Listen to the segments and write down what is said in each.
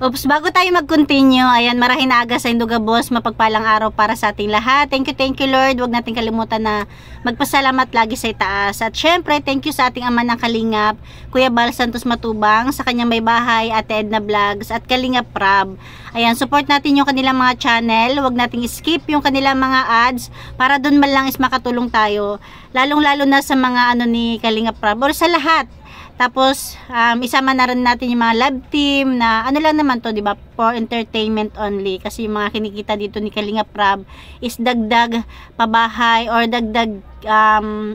Oops, bago tayo mag-continue, ayan, marahin na aga sa Induga Boss, mapagpalang araw para sa ating lahat. Thank you Lord. Huwag natin kalimutan na magpasalamat lagi sa itaas. At syempre, thank you sa ating ama ng Kalingap, Kuya Bal Santos Matubang, sa kanyang may bahay, Ate Edna Vlogs, at Kalingap Prab. Ayan, support natin yung kanilang mga channel. Huwag nating skip yung kanilang mga ads para dun man lang is makatulong tayo. Lalong-lalo na sa mga ni Kalingap Prab or sa lahat. Tapos, isama na rin natin yung mga love team na ano lang naman to, di ba? For entertainment only. Kasi yung mga kinikita dito ni Kalingap Prab is dagdag pabahay or dagdag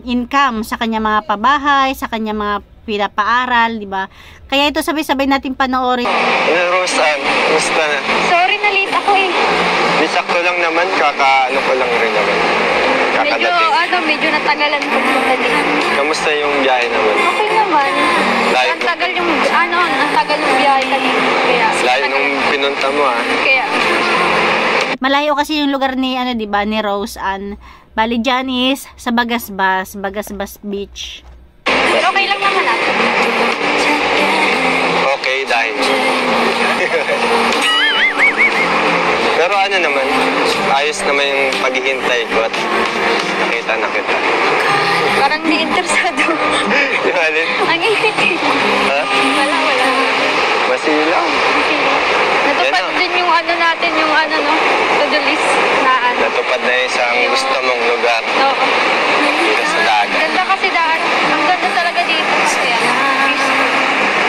income sa kanya mga pabahay, sa kanya mga pinapaaral, di ba? Kaya ito sabay-sabay natin panoorin. Rosan, gusto na. Sorry, na-late ako eh. Di sakto lang naman, kakaano ko lang rin naman. Medyo natagalan ko punta din. Kamusta yung biyahe naman? Okay naman. Layo ang tagal yung, ang tagal yung biyahe kanina. Kaya, layo nung pinunta mo Kaya. Malayo kasi yung lugar ni, di ba, ni Rose Ann. Bali dyan is sa Bagasbas Beach. Pero okay lang naman natin. Okay, dahil. Pero ano naman, ayos naman yung paghihintay ko at nakita na kita. Parang di interesado. Yung alin? Ang init eh. Ha? Wala. Masilaw. Natupad din yung natin, yung to-do list na Natupad na isang gusto mong lugar. Oo. Dito sa dagat. Ganda kasi daan. Ang ganda talaga dito.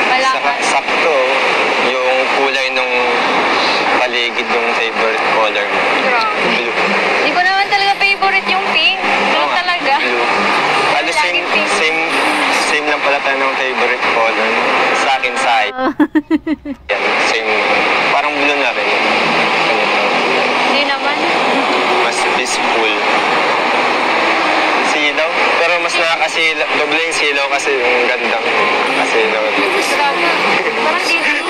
Kaya, saka sakto yung kulay nung paligid ng favorite color mo. Blue. Hindi ko naman talaga favorite yung pink. Blue talaga. Blue. Ano, same lang pala tayo ng favorite color. Sa akin, side. Yan, same. Parang blue na rin. Hindi naman. Mas peaceful. Silaw. Pero mas nakakasilaw. Doble yung silaw kasi yung gandang kasilaw. Parang dito.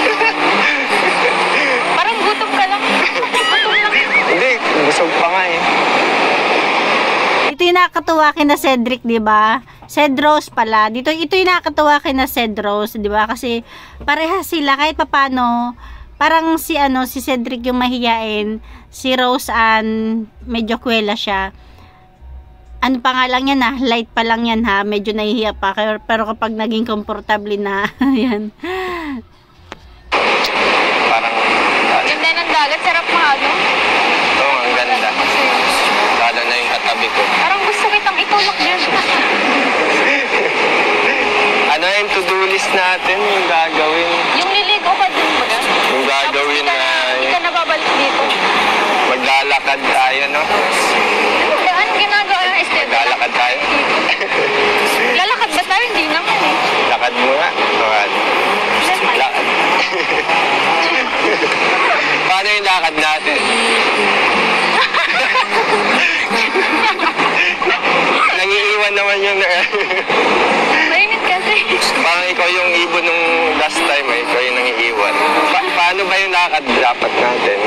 Parang gutom ka lang. Gutom lang. Hindi, busog pa nga eh. Ito yung nakakatuwa kina Cedric, di ba? Cedros pala. Ito yung nakakatuwa kina Cedros, di ba? Kasi parehas sila kahit papano. Parang si Cedric yung mahiyain, si Rose Ann medyo kwela siya. Ano pa nga lang yan light pa lang yan medyo nahihiya pa. Pero kapag naging komportable na, yan. Parang ganda ng dagat, sarap oo, ang ganda. Lalo na yung katabi ko. Parang gusto kitang itulak dyan. Ano yung to-do list natin, yung gagawin? Yung liligo ka dun mo na. Yung gagawin na Hindi ka nababalik dito. maglalakad tayo, no? Anong ginagawa ng estete? Maglalakad tayo. Lalakad ba tayo? Hindi naman eh. Lakad mo nga. Lakad. Paano yung lakad natin? Nangiiwan naman yung Mainit kasi. parang ikaw yung ibon nung last time ikaw yung nangiiwan. Paano ba yung lakad dapat natin?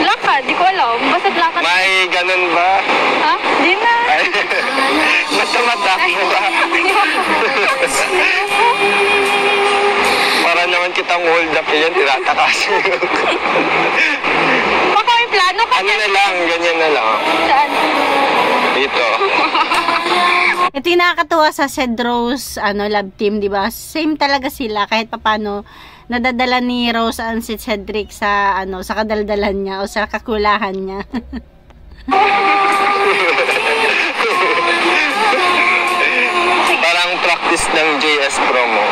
Lakad? Di ko alam. Basta lakad. May ganun ba? Ha? Di na. Mata-mata mo ba? Para naman kitang hold up yan, tiratakasin. Baka may plano ka. Ano na lang, ganyan na lang. Saan? Dito. Ito yung nakakatuwa sa Cedros love team, di ba? Same talaga sila kahit papano nadadala ni Rose Ann si Cedric sa sa kadaldalan niya o sa kakulahan niya. Parang practice ng JS promo.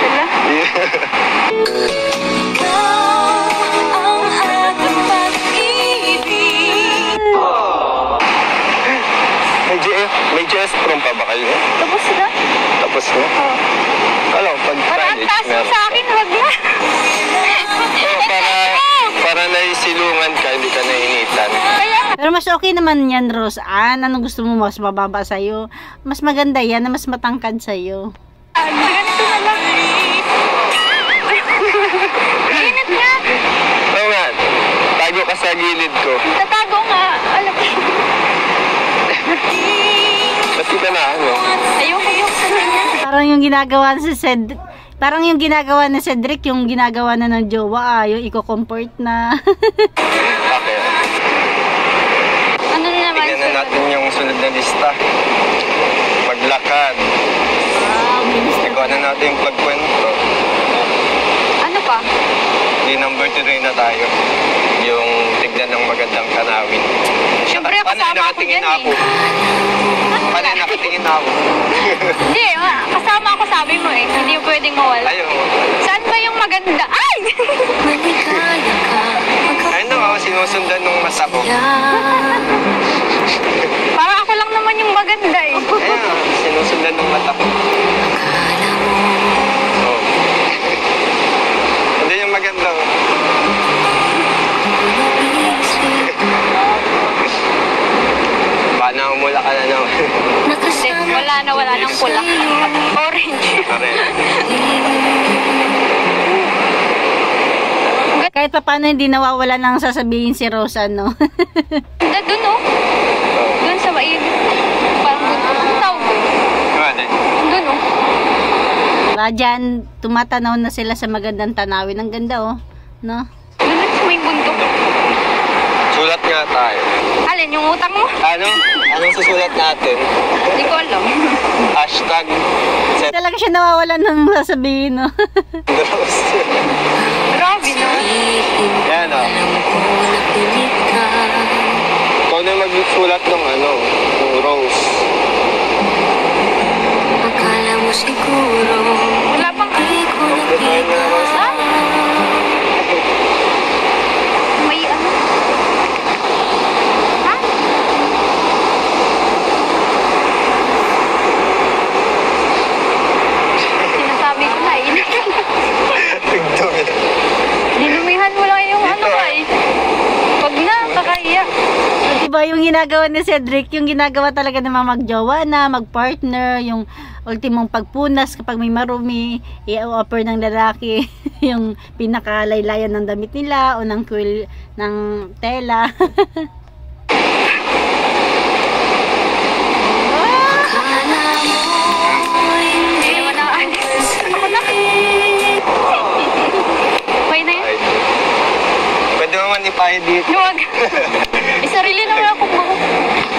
May JS prom pa ba kayo? Tapos na? Tapos na? Oo. Alam, pag Parang ang taas mo sa akin, wag na. Para naisilungan ka, hindi ka nainitan. Pero mas okay naman yan, Rose Ann. Anong gusto mo mas mababa sa'yo? Mas maganda yan na mas matangkad sa'yo. Ganito na lang. Init nga. Oo nga, tago ka sa gilid ko. Tatago nga. Alam mo. Ba't kita na Ayoko sa kanya. Parang yung ginagawa si Parang yung ginagawa ni Cedric, yung ginagawa na ng jowa, yung i-comfort na. Okay. Ano na naman? Tignan na natin yung sunod na lista. Maglakad. Wow, bilis na. Ikaw na natin yung pagkwento. Ano pa? Di number 3 na tayo. Yung tignan ng magandang tanawin. Siyempre, Paano kasama ako nakatingin dyan ako? Paano nakatingin ako? Hindi, kasama ako sabi mo eh. Hindi yung pwedeng mawala. Ayun. Saan ba yung maganda? Ay! Ayun na ako, sinusundan nung mas ako. Parang ako lang naman yung maganda eh. Ayun, sinusundan nung mata ko. Oh. Hindi yung maganda. Oh. Paano umula ka na naman? Wala nang pula. Orange. Pare. Kahit pa paano hindi nawawala ng sasabihin si Rosa, no? Ganda dun oh. Dun sa maig. Parang dun. Ang tawag dun? Ano? Dun oh. Dyan, tumatanaw na sila sa magandang tanawin. Ang ganda, oh. No? Dun sa may bundok. Sulat nga tayo. Alin, yung utang mo? Ano? Anong susulat natin? Hindi ko alam. Hashtag set Talaga siya nawawala ng sasabihin, no? Rose. Grabe no? Yan o. Ikaw na yung magsulat ng ano, ng rose. Akala mo siguro Wala pang di ko Kompletuhin mo na rose. Ha? May ano? Ha? Sinasabi ko na eh. Tigdumi. Dinumihan mo lang yung ano ka eh. Pag na, kakahiya. Diba yung ginagawa ni Cedric, yung ginagawa talaga ng mga magjowa na, magpartner, yung ultimong pagpunas kapag may marumi, i-offer ng lalaki yung pinakalaylayan ng damit nila o ng quill ng tela. Hindi naman nakaalis. Ako na. Okay na yun? Ay. Pwede mo man ipahid dito. Huwag. Sarili naman ako buhok.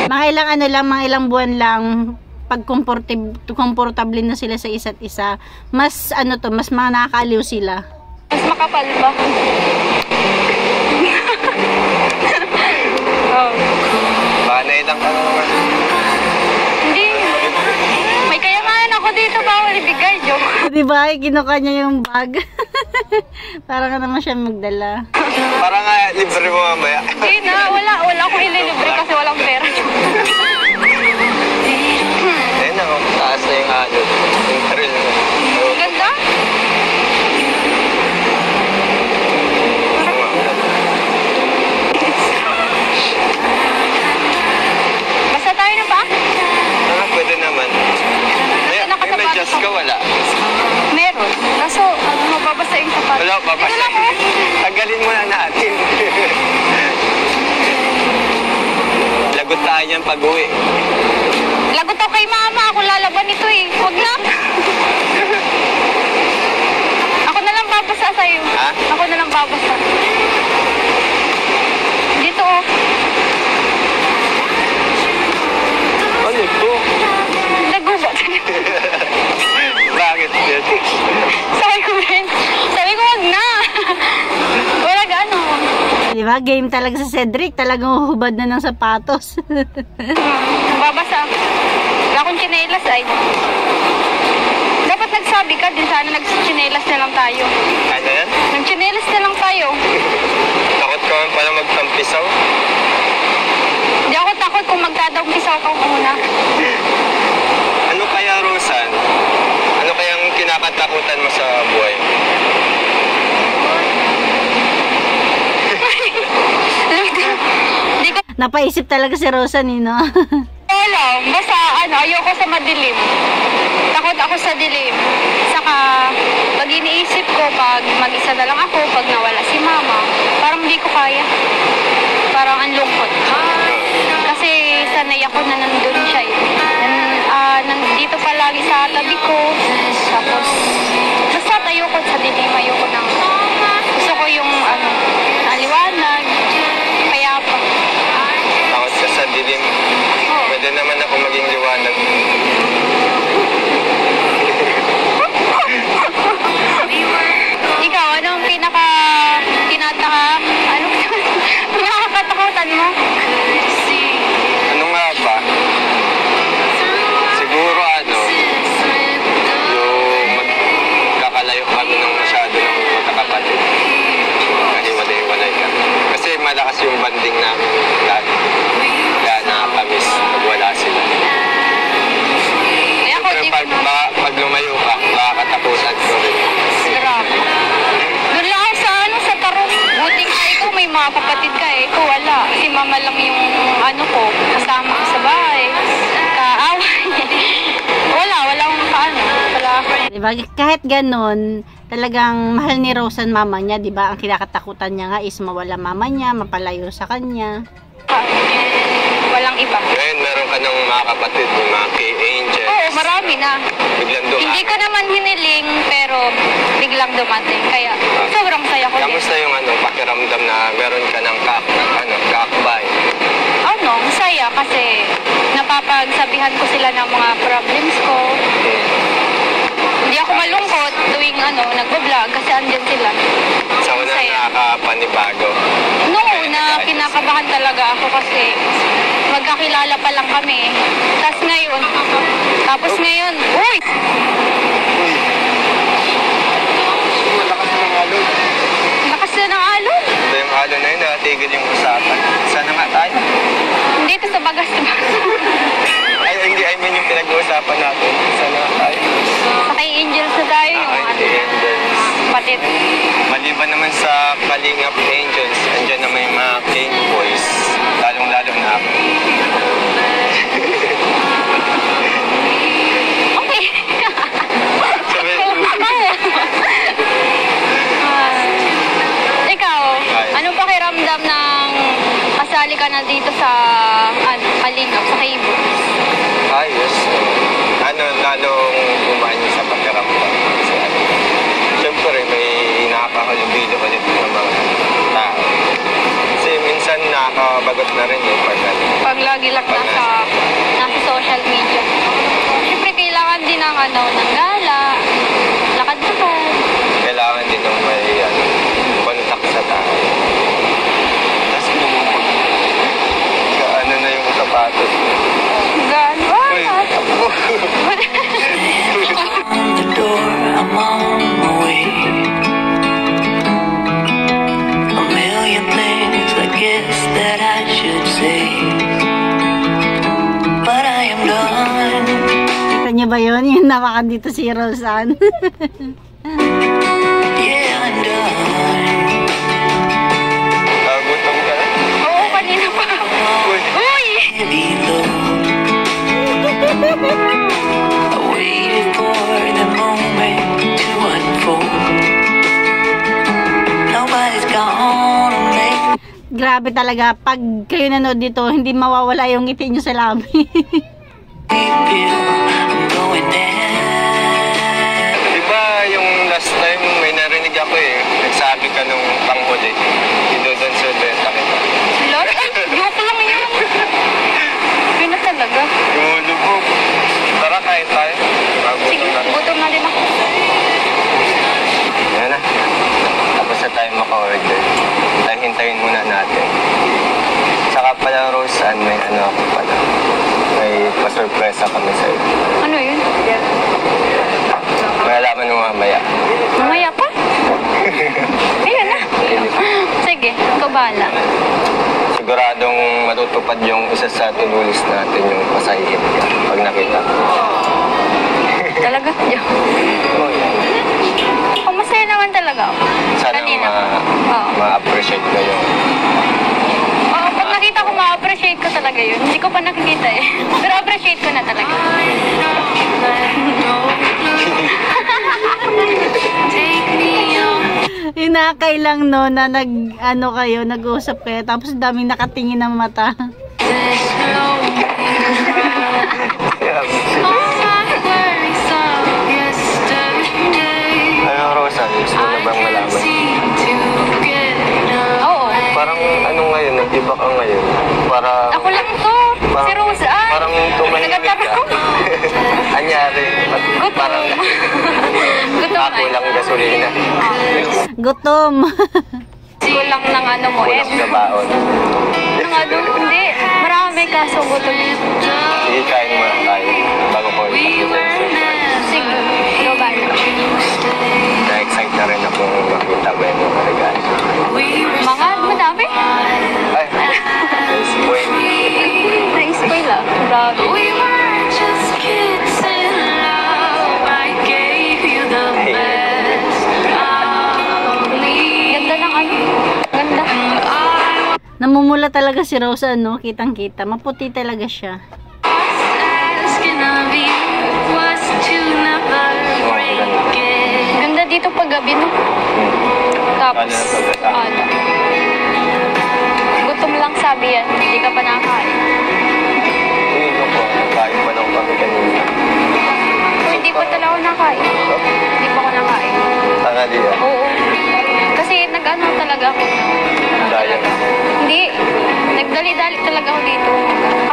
Mga ilang ano lang, mga ilang buwan lang, pag komportable na sila sa isa't isa, mas ano to, mas mga nakakaaliw sila. Mas makapal ba? Oh. Panay lang ka naman. Hindi. May kayamanan ako dito, bawal ibigay, joke. Diba, kinuha niya yung bag. Para ka naman siya magdala. Para nga libre mo mamaya. Hindi na, wala akong ililibre kasi walang pera. Ayun ako, taas na yung ano. Yung thrill na. Ang ganda. Basta tayo na ba? Pwede naman. May medyas ka, wala. Meron. Kaso, mababasa yung sapat. Wala, Ito babasa. lang oh. Tagalin mo na natin. Lagot tayo niyan pag-uwi. Lagot ako kay mama. Ako lalaban ito eh. Huwag na. Ako na lang babasa sa'yo. Ha? Ako na lang babasa. Dito oh. Ano ito? Nagubat. Bakit yan? Sabi ko wag na. Wala gaano. Diba, game talaga sa Cedric, talagang huhubad na ng sapatos. Babasa. Wala akong tsinelas ay. Dapat nagsabi ka din sana nagtsinelas na lang tayo. Ano yan? Nagtsinelas na lang tayo. Takot ka man pala magtampisaw? Hindi ako takot kung magdadagpisaw ka muna. Ano kaya, Rosan? Ano kayang kinakatakutan mo sa buhay? Hindi ko Napaisip talaga si Rosa, no? alam. Basta ayoko sa madilim. Takot ako sa dilim. Saka pag iniisip ko, pag mag-isa na lang ako, pag nawala si mama, parang hindi ko kaya. Parang ang lungkot. Kasi sanay ako na nandun siya eh. Nandito palagi sa tabi ko. Tapos, basta takot sa dilim. Ayoko ng, gusto ko yung ano, aliwanag, payapa. Takot ka sa dilim. Pwede naman ako maging liwanag. Ikaw, anong anong nakakatakutan mo? Ano nga ba? Siguro yung magkakalayo kami ng masyado ng magkakapatid. Hiwalay-hiwalay kami. Kasi malakas yung banding namin lagi. Kaya nakakamiss pag wala sila. Ako, Pero pag lumayo ka, makakatakutan ko rin. grabe. Doon lang ako sa tarong. Buti nga ikaw, may mga kapatid ka eh. Ikaw wala. Si mama lang yung kasama ko sa bahay. Kaaway. Wala akong wala ako. Diba? Kahit ganun, talagang mahal ni Rose ang mama niya, diba? Ang kinakatakutan niya nga is mawala mama niya, mapalayo sa kanya. Walang iba. Ngayon, meron ka ng mga kapatid, yung mga K-Angels. Oo, marami na. Biglang dumating. Hindi ko naman hiniling, pero biglang dumating. Kaya sobrang saya ko. Kamusta yung pakiramdam na meron ka ng kakbay? Ang saya kasi napapagsabihan ko sila ng mga problems ko. Hindi ako malungkot tuwing nagbo-vlog kasi andyan sila. Sa una nakakapanibago. Noong una, kinakabahan talaga ako kasi magkakilala pa lang kami. Tapos ngayon, uy! Lakas na ng alon. Ito yung alon na yun, nakatigil yung usapan. Sana nga tayo. Dito sa bagas, diba? Ay, hindi, I mean yung pinag-uusapan natin. Sana nga tayo. Kay Angels na tayo yung Angels. patid. Maliban naman sa Kalingap Angels, andyan naman yung mga King Boys. Lalong-lalo na ako. Okay. Ikaw, anong pakiramdam ng kasali ka na dito sa Kalingap, sa Kaibo? Ayos. Lalong gumahin sa pakiramdam. Kasi siyempre may nakakahalubilo ulit ng mga tao. Kasi minsan nakakabagot na rin Pag lagi lang nasa social media. Siyempre kailangan din ng ng gala, lakad-lakad. Kailangan din ng may contact sa tao. Tapos na yung sapatos. Gala. On the door, I'm on my way. A million things I guess that I should say, but I am done. Kita niyo ba yun? Yung nawakan dito si Rosan. Yeah, I'm done. Gutom ka na? Oo, kanina pa. Uy! Heavy load. I waited for the moment to unfold. Nobody's gonna make Grabe talaga. Pag kayo nanood dito, hindi mawawala yung ngiti nyo sa labi. me feel I'm going there. Diba yung last time may narinig ako nagsabi ka nung panghuli. Idodon sa benta kita. Lord, joke lang yun. Yun na talaga. Yung lubog. Tara, kain tayo. Sige, gutom na din ako. Yan na. Tapos na tayo maka-order. Hintayin muna natin. Saka pala, Rosan, may ako pala. May pasurpresa kami sa'yo. Ano yun? Malalaman mo mamaya. Mamaya pa? Ayun na. Sige, ikaw bahala. Siguradong matutupad yung isa sa to-do list natin, yung pasahin pag nakita. Talaga? Oo, yan. Oh, masaya naman talaga ako. Sana ma-appreciate ko yung... Oo, pag nakita ko, ma-appreciate ko talaga yun. Hindi ko pa nakikita eh. Pero appreciate ko na talaga. Yung nakakailang no, na nag-usap kayo, tapos daming nakatingin ng mata. Ano, Rosan? nangyari? Parang Gutom na. kulang gasolina. Gutom. Kulang ng ano mo, Kulang sa baon. Ng ano? Hindi. Marami kaso gutom. Sige, kain mo na tayo. Bago ko Sige. Go ba? na-excite na rin ako makita mo yung mga regalo. Mga madami. Ay, spoil. Na-spoil ah. Grabe. We were just kids in love. I gave you the best of me. Ganda ng ano. Ganda. Namumula talaga si Rosa, no? Kitang-kita. Maputi talaga siya. Asking of you was to never break it. Ganda dito pag gabi, no? Tapos, ano? Gutom lang sabi yan. Hindi ka pa nakakain. Hindi ko po. Kain pa lang kami kanina. Kung hindi pa talaga ako nakain. Hindi pa ako nakain. Tanga di yan. Oo. Kasi nag-ano talaga ako. Daya. Hindi. Nagdali-dali talaga ako dito.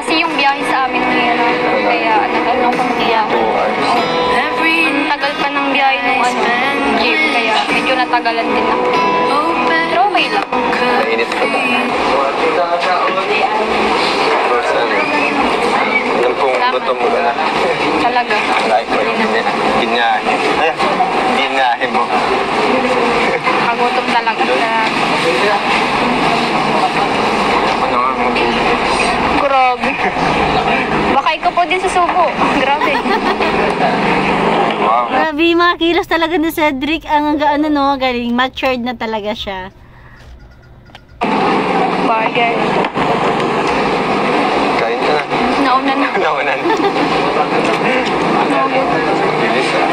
Kasi yung biyahe sa amin nila. Kaya nag-ano ako niya. 2 hours. Every Ang tagal pa ng biyahe ng ano, jeep. Kaya medyo natagalan din ako. open Pero okay lang. Nainit ka ba? First ano? Yung kung gutom mo na. Talaga. Like mo yung ginyahe. Ginyahe mo. Kagutom talaga. Ano nga mo? Grabe. Baka ikaw po din susuko. Grabe. Wow. Grabe, mga kilos talaga ni Cedric. Ang ano, no? Galing. Matured na talaga siya. Burger. Kain ka na. Nauna na. Naunan. Bilis ah.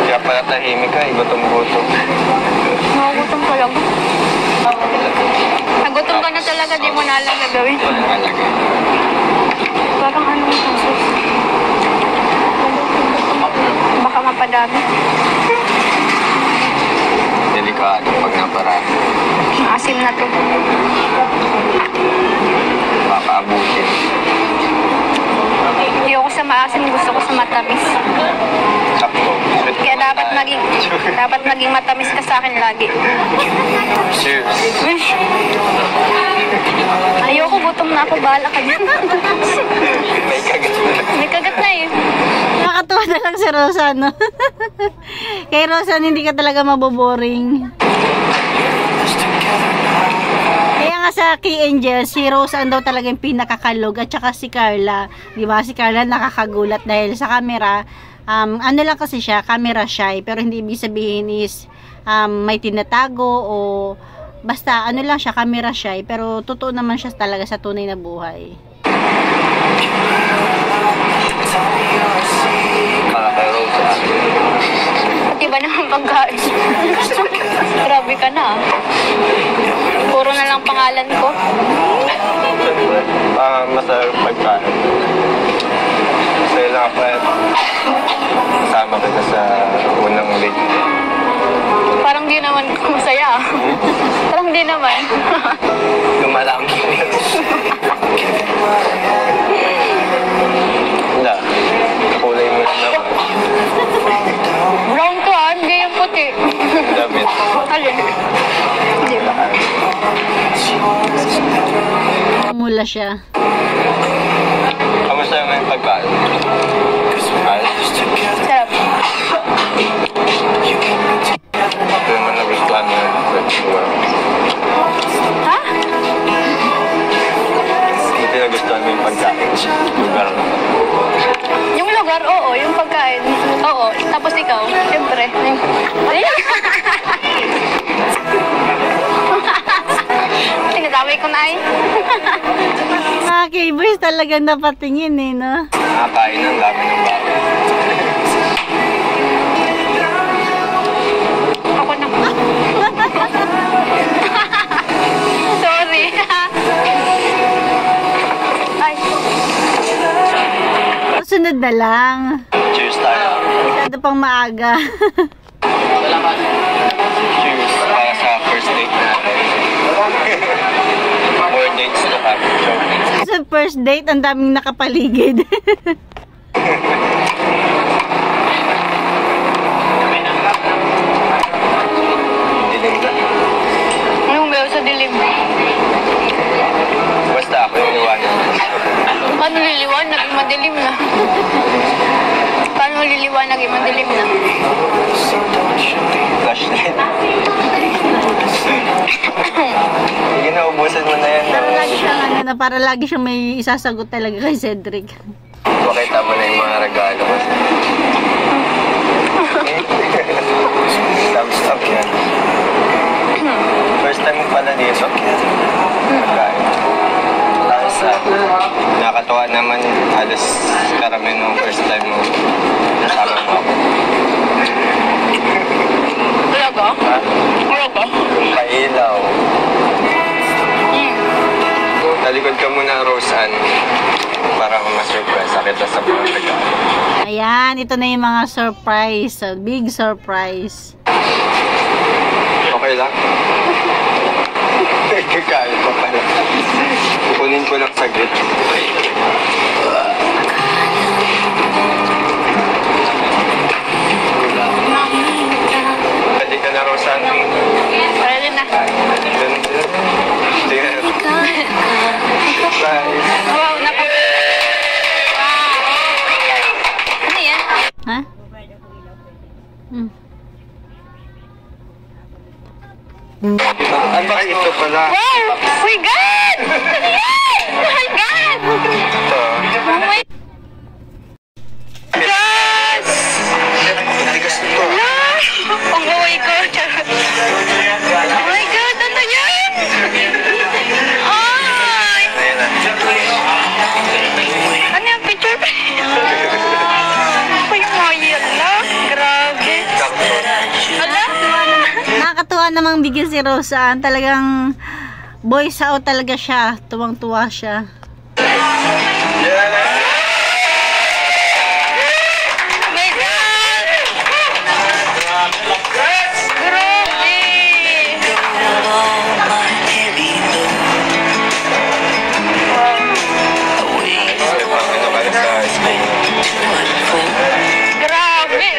Kaya pala tahimik ka, gutom-gutom. Nagutom ka lang. Nagutom ka na talaga, di mo na alam na gawin. Walang alaga. Parang ano yung kasos. Baka mapadami. Delikado pag naparami. Maasim na to. Makaabutin. Hindi ako sa maasim, gusto ko sa matamis. Sakto. Kaya dapat maging matamis ka sa akin lagi. Cheers. Ayoko, gutom na ako, bahala ka dyan. May kagat na. May kagat na eh. Nakakatuwa na lang si Rosa, no? Kay Rosa, hindi ka talaga maboboring. Kaya nga sa Key Angel, si Rosa daw talaga yung pinakakalog at saka si Carla. Di ba? Si Carla nakakagulat dahil sa camera, ano lang kasi siya, camera shy. Pero hindi ibig sabihin is may tinatago o basta ano lang siya, camera shy. Pero totoo naman siya talaga sa tunay na buhay. Makakaroon sa akin. Pati ba naman pagkain? Grabe ka na. Puro na lang pangalan ko. Masarap pagkain. Masaya lang ako at kasama kita sa unang date. Parang di naman masaya. Parang di naman. Lumalang. Wala. Kulay mo na naman. Brown to ah, hindi yung puti. Damit. Alin? Di ba? Mula siya. Kamusta naman yung pagkain? Ayos. Sarap. Ito naman nagustuhan mo yung lugar. Ha? Hindi nagustuhan mo yung pagkain. Lugar mo. Yung lugar, oo. Yung pagkain, oo. Tapos ikaw, siyempre. Tinadamay ko na eh. Mga K-boys talaga napatingin eh, no? Nakakain ng dami ng bago. Ako na. Sorry. Ay. Sunod na lang. Cheers tayo. Masyado pang maaga. Cheers para sa first date natin. More dates to come. Joke. sa first date, ang daming nakapaligid. Dilim na. Anong meron sa dilim? Basta ako yung liwanag. Paano liliwanag? Madilim na. Paano liliwanag? Madilim na. Flashlight. Sige na, ubusan mo na yan. Para lagi siyang ano na, para lagi siyang may isasagot talaga kay Cedric. Pakita mo na yung mga regalo ko. Thumbs up yan. First time mo pala dito. Regalo. Tapos nakakatawa naman, halos karami nung first time mo. Kasama mo ako. Talaga? Ha? Talaga? Pailaw. Talikod ka muna, Roseanne. Para ma-surprise kita sa mga regalo. Ayan, ito na yung mga surprise. Big surprise. Okay lang? Kakain pa pala. Kunin ko lang saglit. Pwede ka na, Roseanne. Pwede na. Tingnan. Surprise. Wow, naku. Wow. Ano yan? Ha? Hmm. Ay, ito pala. Wow! Oh my God! Ano yan? Oh my God! Ito. Oh my God! Tigas ito. Oh my God! Oh my God! Ano yan? Ay! Ayan na. Ano yung picture? Ako yung oil lang. Grabe. Ala? Nakakatuwa namang bigyan si Roseanne. Talagang boy sao talaga siya. Tuwang-tuwa siya. Oh my God! Grabe! Ano ka na sa school? Grabe!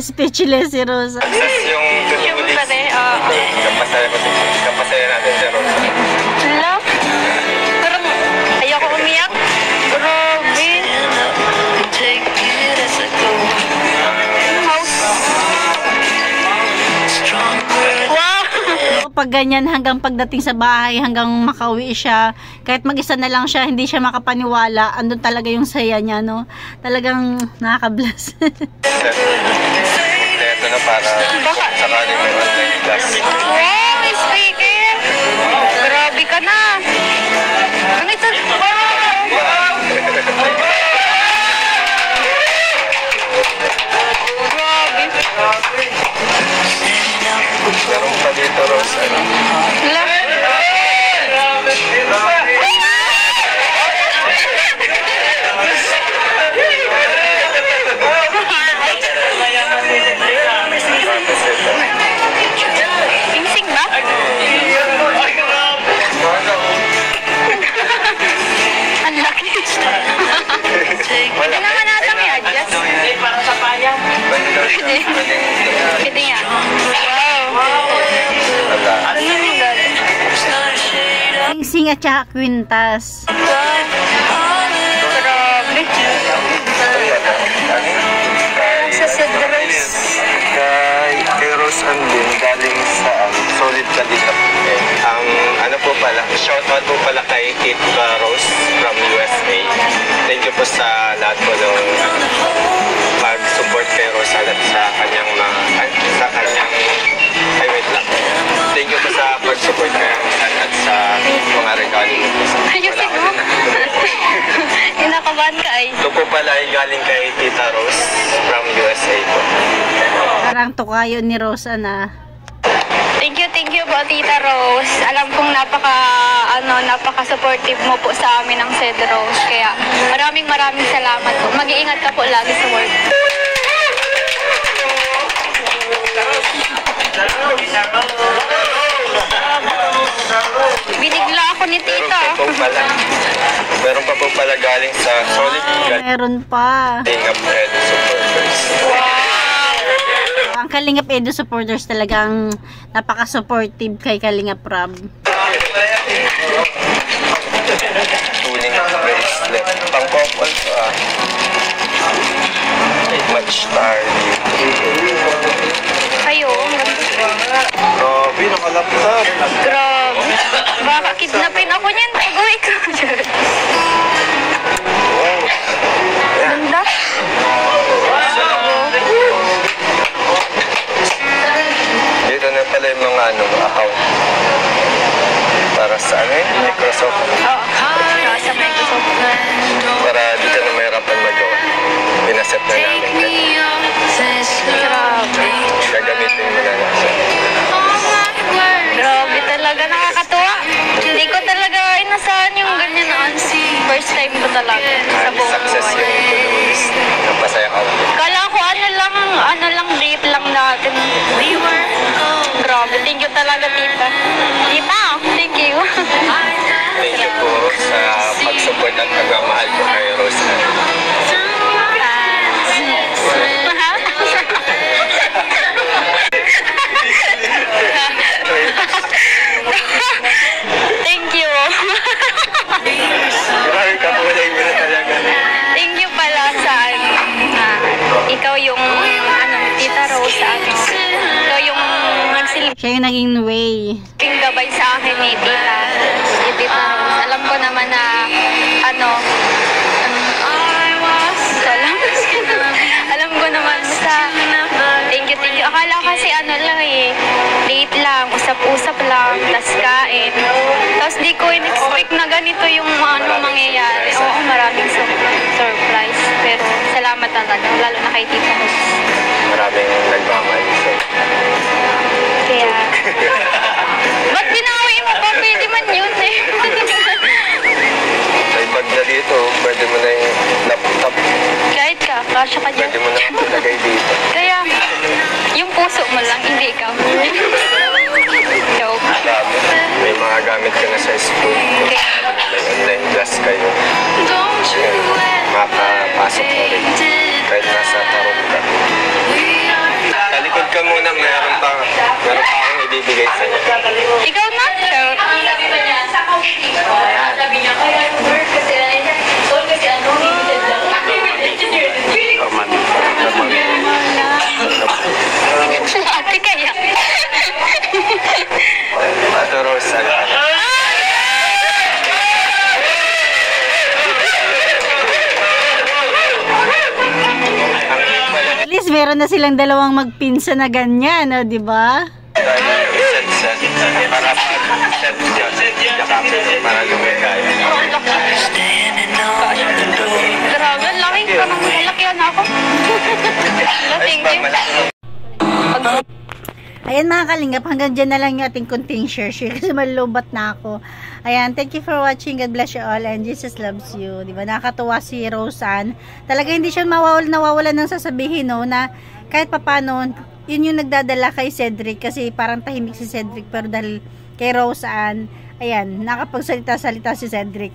Speechless si Roseanne. Tapos yung tutulis. Siyempre, Kapasaya natin si Rosa. Ala? Parang ayoko umiyak. Grabe! Wow! Pag ganyan hanggang pagdating sa bahay, hanggang makauwi siya, kahit mag-isa na lang siya, hindi siya makapaniwala, andun talaga yung saya niya, no? Talagang nakaka-bless. Ito na para sakaling may online class. Wow! Speaker! Grabe ka na! Ano ito? Grabe! Meron pa dito, Rosa. Ala? Insing ba? Ang laki. Hindi naman nata may adjust. Pwede nga. Wow. Ano yung galing? Sing at saka Quintas. Grabe. Sa Cedros. Kay Roseanne din, galing sa Solid Kalita. Ang ano po pala, shoutout po pala kay Kate Rose from USA. Thank you po sa lahat po ng pag-support kay Roseanne at sa kanyang ay wait lang. Thank you po sa pag-support kay Roseanne at sa mga regalo po. Ayusin mo. Inakabahan ka ay. Ito po pala ay galing kay Tita Rose from USA po. Parang tukayo ni Roseanne, ah. Thank you po Tita Rose. Alam kong napaka-supportive mo po sa amin ng Cedros. Kaya maraming salamat po. Mag-iingat ka po lagi sa work. Binigla ako ako ni tita. Meron pa po pala galing sa Solid Meron pa. Kalingap Edu supporters. Ang Kalingap Edu supporters talagang napaka-supportive kay Kalingap Rob. Tuning bracelet. Pang-couple pa. Much tardy. Kayo, ang ganda. Grabe, nakalaptop. Grabe. Baka kidnapin ako niyan. Tagay ko. Ganda. Dito na pala yung mga account. Para sa Microsoft. Oo. Sa Microsoft. Para di ka na mahirapan magawa. Pinaset na namin. Grabe. Gagamitin mo na lang siya. Grabe talaga. Nakakatuwa. Hindi ko talaga inasahan yung ganyan na first time ko talaga sa buong Success buhay. yung to-do-list. Napasaya ka. Kala ko ano lang, date lang natin. Grabe, thank you talaga, tita. Tita, thank you. Thank you po sa pag-support at pagmamahal ko kay Rose. Thank you. Grabe ka po na na talaga. Thank you pala sa ikaw yung Tita Rose, ikaw yung nagsilbing Siya yung naging way. gabay sa akin ni Tita Rose. Alam ko naman na alam ko naman thank you. Akala kasi date lang, usap-usap lang, tas kain. Tapos di ko in-expect na ganito yung mangyayari. Oo, maraming surprise. Pero salamat talaga, lalo na kay Tita Rose. Maraming nagmamahal sa'yo. Kaya, ba't binawi mo pa? Pwede man yun eh. May bag na dito, pwede mo na yung laptop. Kahit kasya ka dyan. Pwede mo na ilagay dito. Kaya, yung puso mo lang, hindi ikaw. Joke. Grabe. May mga gamit ka na sa school. May online class kayo. Makapasok ka rin. Kahit nasa tarong ka. Talikod ka muna, meron pa akong ibibigay sa'yo. Ikaw na? Joke. Sabi niya, kaya work kasi ate kaya. Ate Rose, At least meron na silang dalawang magpinsa na ganyan, no, di ba? para lumikay. Grabe, laki. Parang malakihan ako. Thank you. Ayan mga kalingap, hanggang dyan na lang yung ating kunting share kasi malubat na ako. Ayan, thank you for watching. God bless you all and Jesus loves you. Diba, nakakatuwa si Roseanne. Talaga hindi siya nawawala ng sasabihin, no, na kahit papano, yun yung nagdadala kay Cedric kasi parang tahimik si Cedric pero dahil kay Roseanne, ayan, nakapagsalita-salita si Cedric.